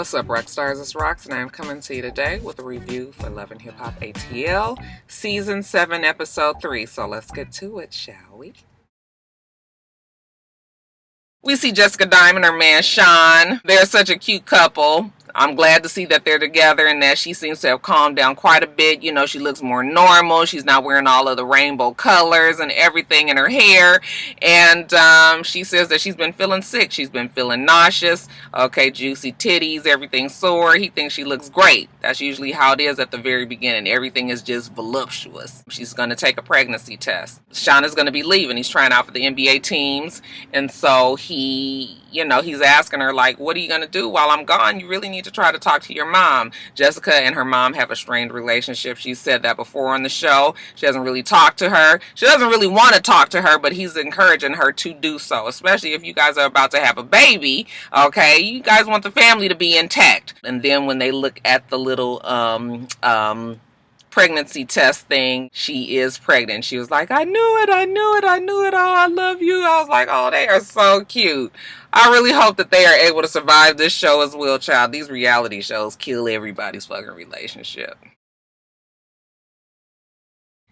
What's up, rock stars? It's Rox, and I am coming to you today with a review for Love and Hip Hop ATL, Season 7, Episode 3. So let's get to it, shall we? We see Jessica Diamond and her man Sean. They're such a cute couple. I'm glad to see that they're together and that she seems to have calmed down quite a bit. You know, she looks more normal. She's not wearing all of the rainbow colors and everything in her hair. And she says that she's been feeling sick. She's been feeling nauseous. Okay, juicy titties, everything sore. He thinks she looks great. That's usually how it is at the very beginning. Everything is just voluptuous. She's going to take a pregnancy test. Sean is going to be leaving. He's trying out for the NBA teams. And so he's asking her, like, what are you going to do while I'm gone? You really need to try to talk to your mom. Jessica and her mom have a strained relationship. She said that before on the show. She doesn't really talk to her. She doesn't really want to talk to her, but he's encouraging her to do so, especially if you guys are about to have a baby. Okay, you guys want the family to be intact. And then when they look at the little pregnancy test thing, she is pregnant. She was like, I knew it. Oh, I love you. I was like, oh, they are so cute. I really hope that they are able to survive this show as well, child. These reality shows kill everybody's fucking relationship.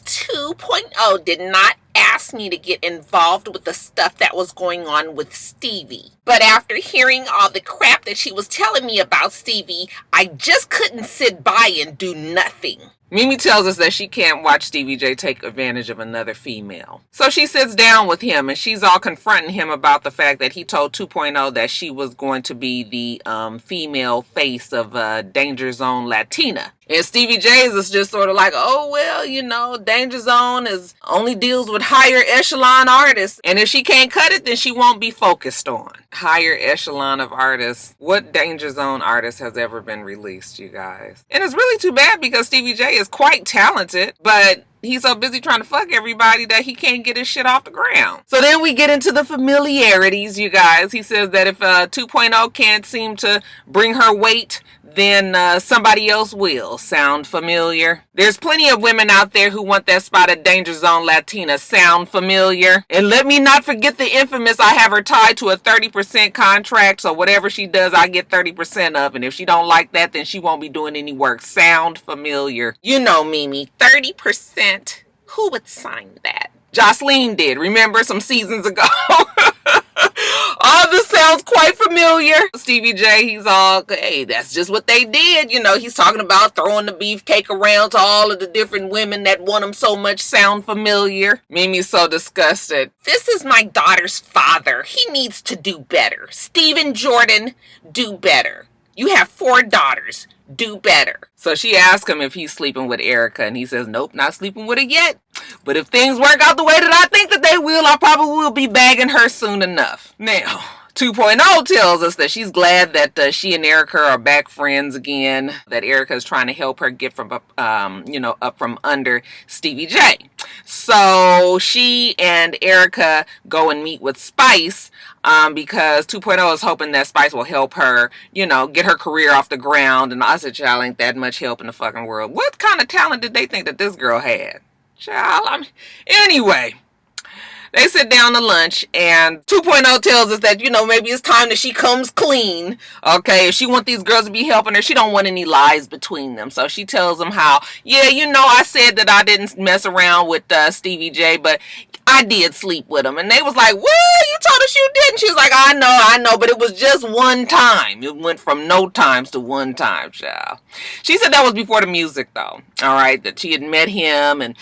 2.0 did not ask me to get involved with the stuff that was going on with Stevie. But after hearing all the crap that she was telling me about Stevie, I just couldn't sit by and do nothing. Mimi tells us that she can't watch Stevie J take advantage of another female. So she sits down with him and she's all confronting him about the fact that he told 2.0 that she was going to be the female face of Danger Zone Latina. And Stevie J's is just sort of like, oh, well, Danger Zone only deals with higher echelon artists. And if she can't cut it, then she won't be focused on. Higher echelon of artists. What Danger Zone artist has ever been released, you guys? And it's really too bad because Stevie J is quite talented, but he's so busy trying to fuck everybody that he can't get his shit off the ground. So then we get into the familiarities, you guys. He says that if 2.0 can't seem to bring her weight, then somebody else will. Sound familiar? There's plenty of women out there who want that spot at Danger Zone Latina. Sound familiar? And let me not forget the infamous, I have her tied to a 30% contract, so whatever she does, I get 30% of. And if she don't like that, then she won't be doing any work. Sound familiar? You know, Mimi, 30%. Who would sign that? Jocelyn did, remember, some seasons ago. All this sounds quite familiar. Stevie J, he's all, hey, that's just what they did. He's talking about throwing the beefcake around to all of the different women that want him so much. Sound familiar? Mimi's so disgusted. This is my daughter's father. He needs to do better. Stephen Jordan, do better. You have 4 daughters. Do better. So she asked him if he's sleeping with Erica, and he says, nope, not sleeping with her yet. But if things work out the way that I think that they will, I probably will be bagging her soon enough. Now, 2.0 tells us that she's glad that she and Erica are back friends again, that Erica is trying to help her get from up from under Stevie J. So she and Erica go and meet with Spice because 2.0 is hoping that Spice will help her, get her career off the ground. And I said, child, ain't that much help in the fucking world. What kind of talent did they think that this girl had? Child, anyway. They sit down to lunch, and 2.0 tells us that, maybe it's time that she comes clean. Okay, if she wants these girls to be helping her, she don't want any lies between them. So she tells them how, I said that I didn't mess around with Stevie J, but I did sleep with him. And they was like, what? You told us you didn't. She was like, I know, but it was just one time. It went from no times to one time, child. She said that was before the music, though. All right, that she had met him, and,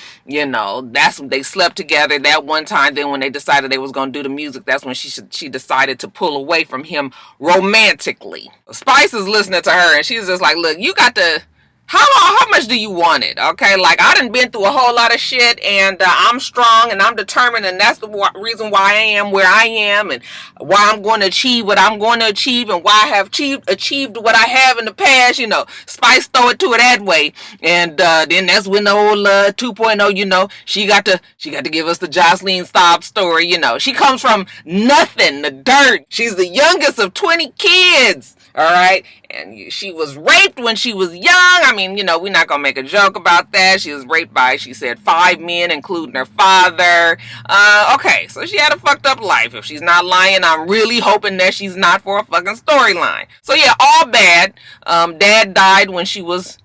that's when they slept together that one time. Then when they decided they was going to do the music, that's when she decided to pull away from him romantically. Spice is listening to her, and she's just like, look, you got to... How much do you want it? Okay, like, I done been through a whole lot of shit, and I'm strong, and I'm determined, and that's the reason why I am where I am, and why I'm going to achieve what I'm going to achieve, and why I have achieved what I have in the past. Spice throw it to it that way, and then that's when the old 2.0, she got to give us the Jocelyn Staub story. She comes from nothing, the dirt. She's the youngest of 20 kids. All right. And she was raped when she was young. I mean, you know, we're not going to make a joke about that. She was raped by, she said, 5 men, including her father. Okay, so she had a fucked up life. If she's not lying, I'm really hoping that she's not for a fucking storyline. So yeah, all bad. Dad died when she was,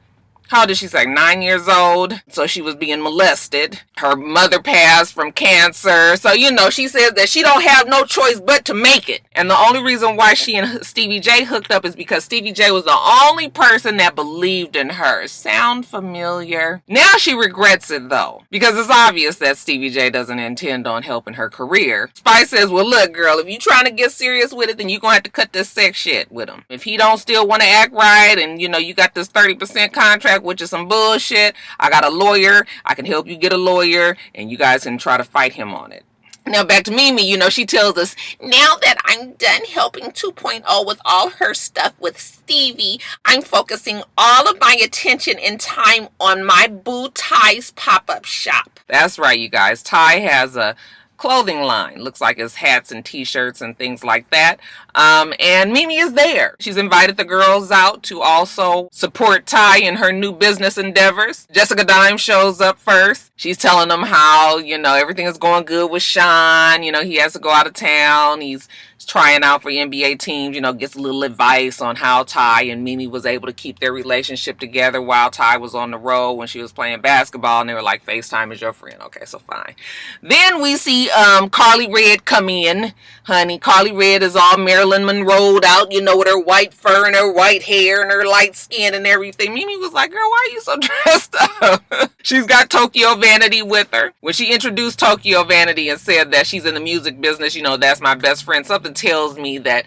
how old did she say, 9 years old? So she was being molested. Her mother passed from cancer. So, you know, she says that she don't have no choice but to make it. And the only reason why she and Stevie J hooked up is because Stevie J was the only person that believed in her. Sound familiar? Now she regrets it, though, because it's obvious that Stevie J doesn't intend on helping her career. Spice says, well, look, girl, if you trying to get serious with it, then you're going to have to cut this sex shit with him. If he don't still want to act right and, you know, you got this 30% contract, which is some bullshit, I got a lawyer. I can help you get a lawyer, and you guys can try to fight him on it. Now back to Mimi, you know, she tells us, now that I'm done helping 2.0 with all her stuff with Stevie, I'm focusing all of my attention and time on my boo Ty's pop-up shop. That's right, you guys. Ty has a clothing line. Looks like it's hats and t-shirts and things like that. And Mimi is there. She's invited the girls out to also support Ty in her new business endeavors. Jessica Dime shows up first. She's telling them how, you know, everything is going good with Sean. You know, he has to go out of town. He's trying out for NBA teams, you know, gets a little advice on how Ty and Mimi was able to keep their relationship together while Ty was on the road when she was playing basketball, and they were like, FaceTime is your friend. Okay, so fine. Then we see Carly Red come in. Honey, Carly Red is all Marilyn Monroe'd out, you know, with her white fur and her white hair and her light skin and everything. Mimi was like, girl, why are you so dressed up? She's got Tokyo Vanity with her. When she introduced Tokyo Vanity and said that she's in the music business, you know, that's my best friend, something tells me that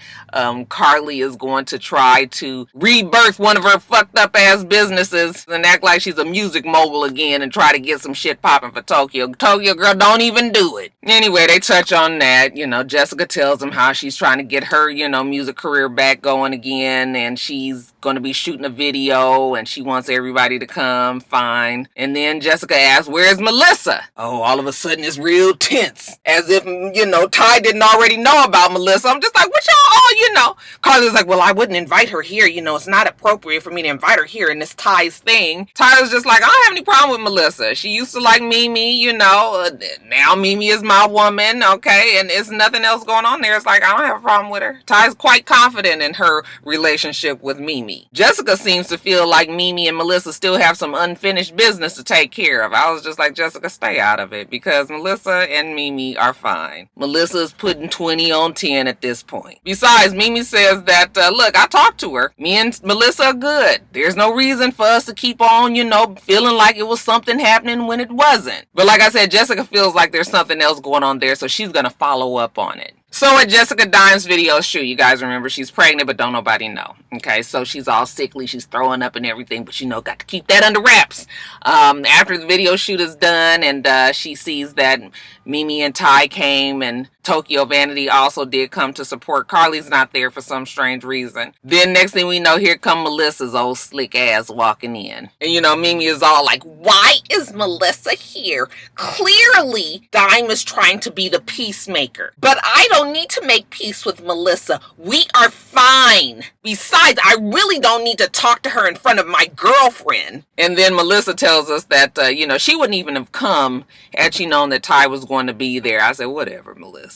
Carly is going to try to rebirth one of her fucked up ass businesses and act like she's a music mogul again and try to get some shit popping for Tokyo. Tokyo, girl, don't even do it. Anyway, they touch on that. You know, Jessica tells them how she's trying to get her, you know, music career back going again, and she's going to be shooting a video and she wants everybody to come. Fine. And then Jessica asks, where's Melissa? Oh, all of a sudden it's real tense, as if, you know, Ty didn't already know about Melissa. I'm just like, what y'all all, you know? Carly's like, well, I wouldn't invite her here. You know, it's not appropriate for me to invite her here in this Ty's thing. Ty's just like, I don't have any problem with Melissa. She used to like Mimi, you know. Now Mimi is my woman, okay? And it's nothing else going on there. It's like, I don't have a problem with her. Ty's quite confident in her relationship with Mimi. Jessica seems to feel like Mimi and Melissa still have some unfinished business to take care of. I was just like, Jessica, stay out of it, because Melissa and Mimi are fine. Melissa is putting 20 on 10 at this point. Besides, Mimi says that, look, I talked to her. Me and Melissa are good. There's no reason for us to keep on, you know, feeling like it was something happening when it wasn't. But like I said, Jessica feels like there's something else going on there, so she's going to follow up on it. So at Jessica Dime's video shoot, you guys remember she's pregnant, but don't nobody know. Okay, so she's all sickly, she's throwing up and everything, but you know, got to keep that under wraps. After the video shoot is done and she sees that Mimi and Ty came and Tokyo Vanity also did come to support. Carly's not there for some strange reason. Then next thing we know, here come Melissa's old slick ass walking in. And you know, Mimi is all like, why is Melissa here? Clearly, Dime is trying to be the peacemaker. But I don't need to make peace with Melissa. We are fine. Besides, I really don't need to talk to her in front of my girlfriend. And then Melissa tells us that, you know, she wouldn't even have come had she known that Ty was going to be there. I said, whatever, Melissa.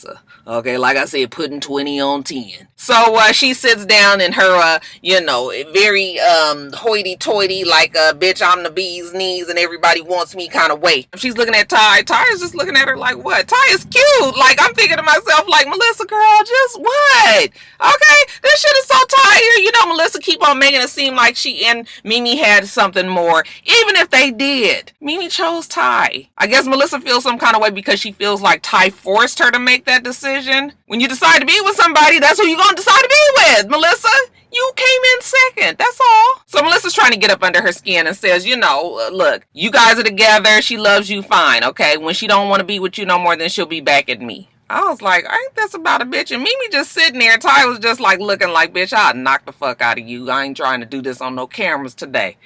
Okay, like I said, putting 20 on 10. So she sits down in her, you know, very hoity-toity, like, bitch, I'm the bee's knees and everybody wants me kind of way. She's looking at Ty. Ty is just looking at her like, what? Ty is cute. Like, I'm thinking to myself, like, Melissa, girl, just what? Okay, this shit is so tired. You know, Melissa keep on making it seem like she and Mimi had something more. Even if they did, Mimi chose Ty. I guess Melissa feels some kind of way because she feels like Ty forced her to make that decision. When you decide to be with somebody, that's who you're going to decide to be with, Melissa. You came in second. That's all. So Melissa's trying to get up under her skin and says, you know, look, you guys are together. She loves you fine, okay? When she don't want to be with you no more, then she'll be back at me. I was like, ain't this about a bitch? And Mimi just sitting there. Ty was just like looking like, bitch, I'll knock the fuck out of you. I ain't trying to do this on no cameras today.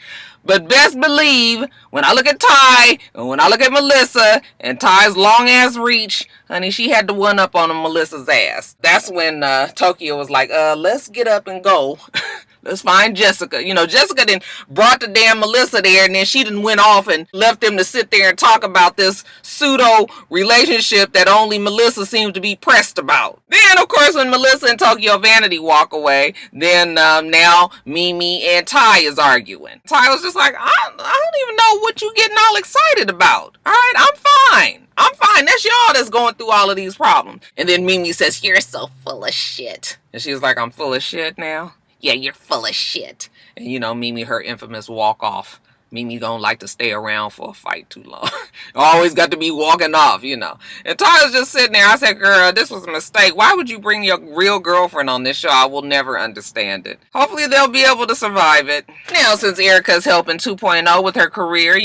But best believe, when I look at Ty, and when I look at Melissa, and Ty's long ass reach, honey, she had the one up on Melissa's ass. That's when Tokyo was like, let's get up and go. Let's find Jessica. Jessica then brought the damn Melissa there, and then she done went off and left them to sit there and talk about this pseudo relationship that only Melissa seemed to be pressed about. Then, of course, when Melissa and Tokyo Vanity walk away, then now Mimi and Ty is arguing. Ty was just like, I don't even know what you getting all excited about. All right, I'm fine. That's y'all that's going through all of these problems. And then Mimi says, "You're so full of shit." And she's like, I'm full of shit now? Yeah, you're full of shit. And Mimi, her infamous walk off. Mimi don't like to stay around for a fight too long. Always got to be walking off, And Tyler's just sitting there. I said, girl, this was a mistake. Why would you bring your real girlfriend on this show? I will never understand it. Hopefully they'll be able to survive it. Now, since Erica's helping 2.0 with her career,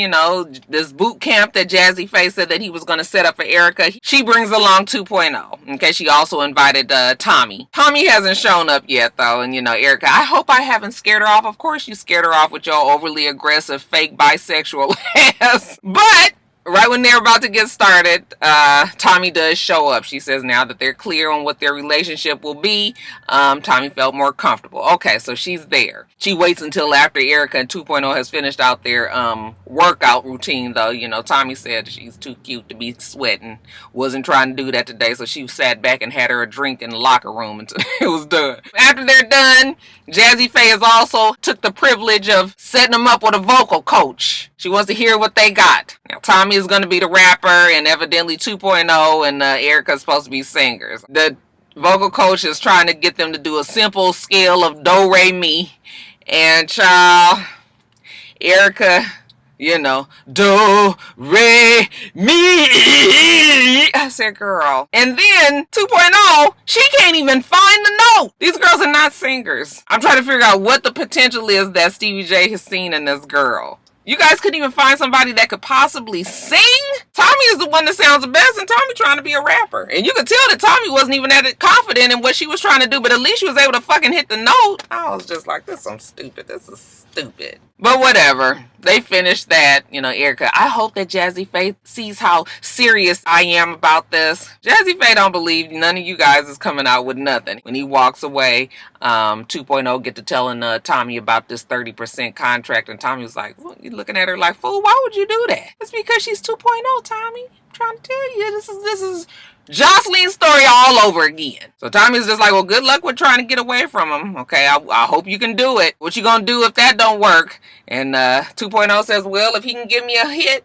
this boot camp that Jazzy Faye said that he was going to set up for Erica, she brings along 2.0. Okay, she also invited Tommy. Tommy hasn't shown up yet, though. And, Erica, I hope I haven't scared her off. Of course you scared her off with your overly aggressive fake bisexual ass. But right when they're about to get started, Tommy does show up. She says now that they're clear on what their relationship will be, Tommy felt more comfortable. Okay, so she's there. She waits until after Erica and 2.0 has finished out their workout routine, though. Tommy said she's too cute to be sweating. Wasn't trying to do that today, so she sat back and had her a drink in the locker room until it was done. After they're done, Jazzy Faye has also took the privilege of setting them up with a vocal coach. She wants to hear what they got. Now, Tommy is going to be the rapper, and evidently 2.0 and Erica's supposed to be singers. The vocal coach is trying to get them to do a simple scale of do, re, mi. And child, Erica, do, re, mi. I said, girl. And then 2.0, she can't even find the note. These girls are not singers. I'm trying to figure out what the potential is that Stevie J has seen in this girl. You guys couldn't even find somebody that could possibly sing? Tommy is the one that sounds the best, and Tommy trying to be a rapper. And you could tell that Tommy wasn't even that confident in what she was trying to do, but at least she was able to fucking hit the note. I was just like, this is stupid. But whatever. They finished that. Erica, I hope that Jazzy Faye sees how serious I am about this. Jazzy Faye don't believe none of you guys is coming out with nothing. When he walks away, 2.0 get to telling Tommy about this 30% contract, and Tommy was like, well, you looking at her like, fool, why would you do that? It's because she's 2.0, Tommy. I'm trying to tell you, this is Jocelyn's story all over again. So Tommy's just like, well, good luck with trying to get away from him. Okay, I hope you can do it. What you gonna do if that don't work? And 2.0 says, well, if he can give me a hit,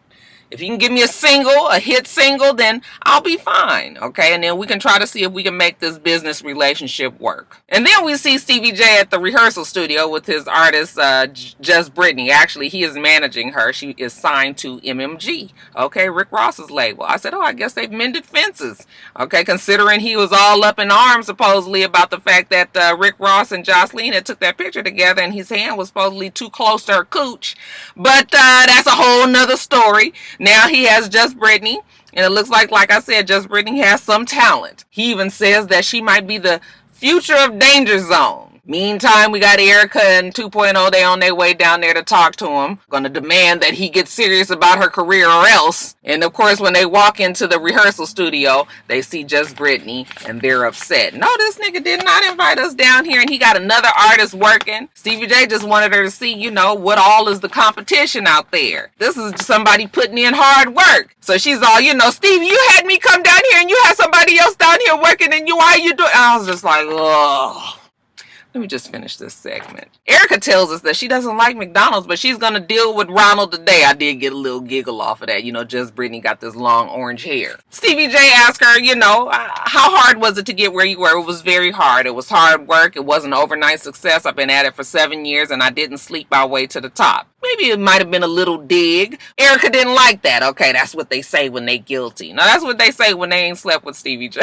if you can give me a hit single, then I'll be fine. Okay, and then we can try to see if we can make this business relationship work. And then we see Stevie J at the rehearsal studio with his artist, Just Brittany. Actually, he is managing her. She is signed to MMG. Okay, Rick Ross's label. I said, I guess they've mended fences. Okay, considering he was all up in arms supposedly about the fact that Rick Ross and Jocelyn had took that picture together and his hand was supposedly too close to her cooch. But that's a whole nother story. Now he has Just Brittany, and it looks like I said, Just Brittany has some talent. He even says that she might be the future of Danger Zone. Meantime, we got Erica and 2.0. They on their way down there to talk to him. Gonna demand that he gets serious about her career or else. And of course, when they walk into the rehearsal studio, they see Just Brittany and they're upset. No, this nigga did not invite us down here, and he got another artist working. Stevie J just wanted her to see, what all is the competition out there. This is somebody putting in hard work. So she's all, Stevie, you had me come down here and you had somebody else down here working, and why are you doing? I was just like, ugh. Let me just finish this segment. Erica tells us that she doesn't like McDonald's, but she's going to deal with Ronald today. I did get a little giggle off of that. Just Brittany got this long orange hair. Stevie J asked her, how hard was it to get where you were? It was very hard. It was hard work. It wasn't an overnight success. I've been at it for 7 years, and I didn't sleep my way to the top. Maybe it might have been a little dig. Erica didn't like that. Okay, that's what they say when they guilty. Now, that's what they say when they ain't slept with Stevie J.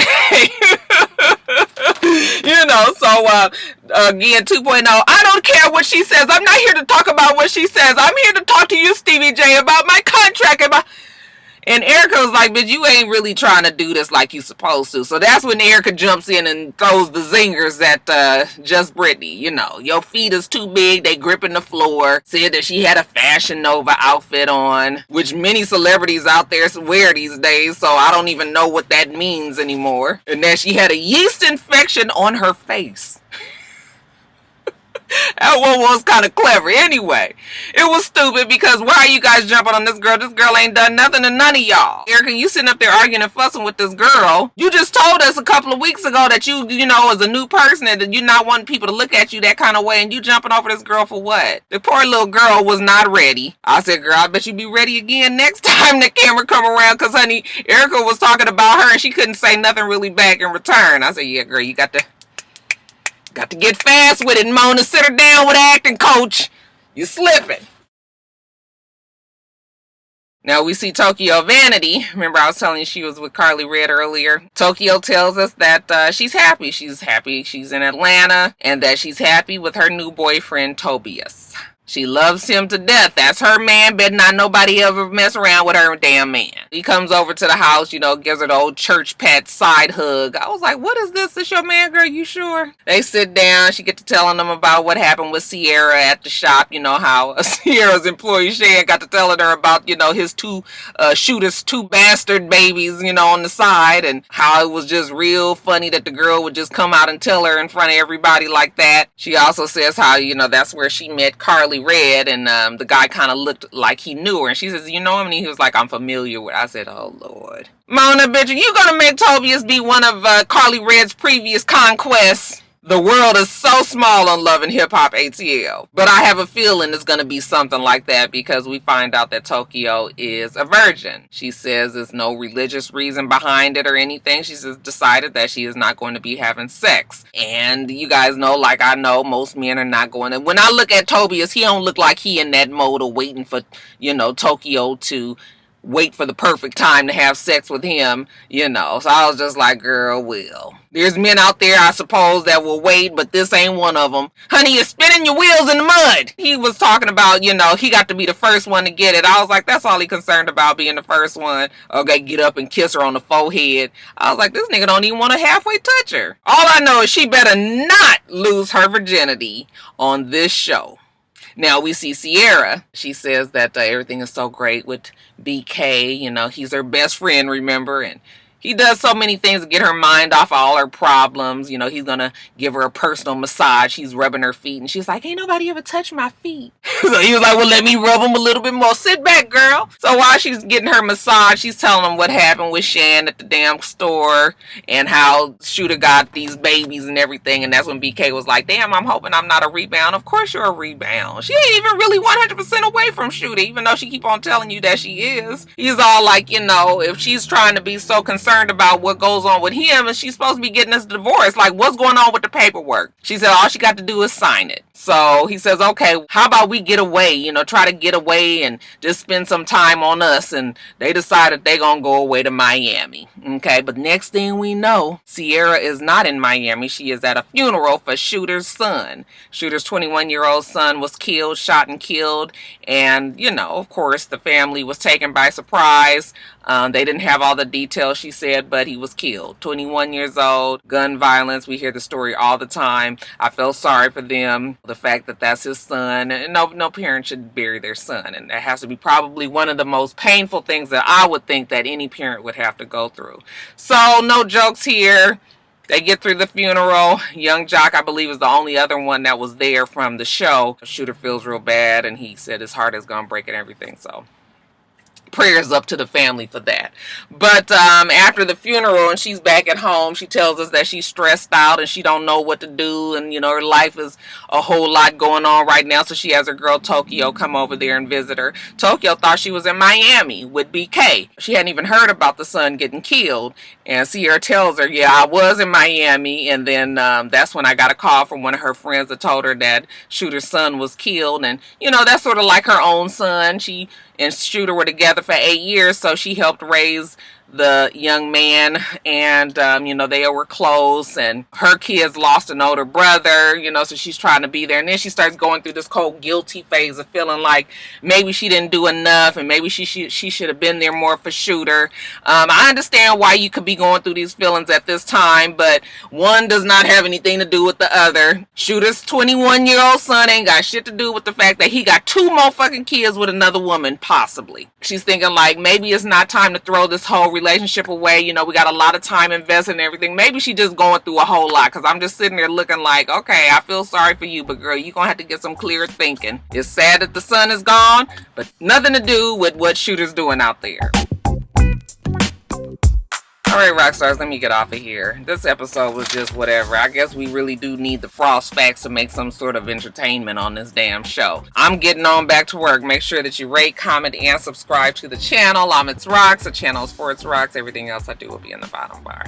So again, 2.0, I don't care what she says. I'm not here to talk about what she says. I'm here to talk to you, Stevie J, about my contract. And Erica was like, but you ain't really trying to do this like you supposed to. So that's when Erica jumps in and throws the zingers at Just Brittany. Your feet is too big. They gripping the floor. Said that she had a Fashion Nova outfit on, which many celebrities out there wear these days. So I don't even know what that means anymore. And that she had a yeast infection on her face. That one was kind of clever. Anyway, it was stupid because why are you guys jumping on this girl? This girl ain't done nothing to none of y'all. Erica, you sitting up there arguing and fussing with this girl. You just told us a couple of weeks ago that you know, as a new person, that you not wanting people to look at you that kind of way, and you jumping over this girl for what? The poor little girl was not ready. I said, girl, I bet you be ready again next time the camera come around, because, honey, Erica was talking about her, and she couldn't say nothing really back in return. I said, yeah, girl, you got to get fast with it, Mona. Sit her down with acting coach. You slipping. Now we see Tokyo Vanity. Remember I was telling you she was with Carly Red earlier. Tokyo tells us that she's happy. She's happy she's in Atlanta, and that she's happy with her new boyfriend, Tobias. She loves him to death. That's her man. Better not nobody ever mess around with her damn man. He comes over to the house, you know, gives her the old church pat side hug. I was like, what is this? This your man, girl? You sure? They sit down. She get to telling them about what happened with Sierra at the shop. You know how Sierra's employee Shan got to telling her about, you know, his two bastard babies, you know, on the side, and how it was just real funny that the girl would just come out and tell her in front of everybody like that. She also says how, you know, that's where she met Carly Red, and the guy kind of looked like he knew her, and she says, you know him? And he was like, I'm familiar with. I said, oh Lord, Mona, bitch, are you gonna make Tobias be one of Carly Red's previous conquests? The world is so small on Love and Hip Hop ATL. But I have a feeling it's going to be something like that, because we find out that Tokyo is a virgin. She says there's no religious reason behind it or anything. She's just decided that she is not going to be having sex. And you guys know, like I know, most men are not going to. When I look at Tobias, he don't look like he in that mode of waiting for, you know, Tokyo to wait for the perfect time to have sex with him, you know. So I was just like, girl, well, there's men out there, I suppose, that will wait, but this ain't one of them. Honey, you're spinning your wheels in the mud. He was talking about, you know, he got to be the first one to get it. I was like, that's all he concerned about, being the first one. Okay, get up and kiss her on the forehead. I was like, this nigga don't even want to halfway touch her. All I know is she better not lose her virginity on this show. Now we see Sierra. She says that everything is so great with BK. You know, he's her best friend, remember? And he does so many things to get her mind off all her problems. You know, he's going to give her a personal massage. He's rubbing her feet. And she's like, ain't nobody ever touched my feet. So he was like, well, let me rub them a little bit more. Sit back, girl. So while she's getting her massage, she's telling him what happened with Shan at the damn store, and how Shooter got these babies and everything. And that's when BK was like, damn, I'm hoping I'm not a rebound. Of course you're a rebound. She ain't even really 100% away from Shooter, even though she keep on telling you that she is. He's all like, you know, if she's trying to be so concerned about what goes on with him, and she's supposed to be getting this divorce, like, what's going on with the paperwork? She said all she got to do is sign it. So he says, okay, how about we get away, you know, try to get away and just spend some time on us. And they decided they're gonna go away to Miami. Okay, but next thing we know, Sierra is not in Miami. She is at a funeral for Shooter's son. Shooter's 21-year-old son was killed, shot and killed. And, you know, of course, the family was taken by surprise. They didn't have all the details, she said, but he was killed. 21 years old, gun violence. We hear the story all the time. I felt sorry for them. The fact that that's his son, and no parent should bury their son. And that has to be probably one of the most painful things that I would think that any parent would have to go through. So no jokes here. They get through the funeral. Young Jock, I believe, is the only other one that was there from the show. Shooter feels real bad, and he said his heart is gonna break and everything. So prayers up to the family for that. But after the funeral and she's back at home, she tells us that she's stressed out and she don't know what to do, and you know, her life is a whole lot going on right now. So she has her girl Tokyo come over there and visit her. Tokyo thought she was in Miami with BK. She hadn't even heard about the son getting killed, and Sierra tells her, yeah, I was in Miami, and then that's when I got a call from one of her friends that told her that Shooter's son was killed. And you know, that's sort of like her own son. She and Shooter were together for 8 years, so she helped raise the young man, and you know, they were close, and her kids lost an older brother, you know, so she's trying to be there. And then she starts going through this cold guilty phase of feeling like maybe she didn't do enough, and maybe she should have been there more for Shooter. I understand why you could be going through these feelings at this time, but one does not have anything to do with the other. Shooter's 21-year-old son ain't got shit to do with the fact that he got 2 more fucking kids with another woman, possibly. She's thinking like, maybe it's not time to throw this whole relationship away. You know, we got a lot of time invested in everything. Maybe she just going through a whole lot, because I'm just sitting there looking like, okay, I feel sorry for you, but girl, you're going to have to get some clear thinking. It's sad that the sun is gone, but nothing to do with what Shooter's doing out there. Alright, rock stars, let me get off of here. This episode was just whatever. I guess we really do need the frost facts to make some sort of entertainment on this damn show. I'm getting on back to work. Make sure that you rate, comment, and subscribe to the channel. I'm itsrox. The channel is for itsrox. Everything else I do will be in the bottom bar.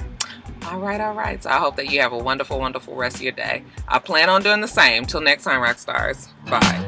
Alright. So I hope that you have a wonderful, wonderful rest of your day. I plan on doing the same. Till next time, rock stars. Bye.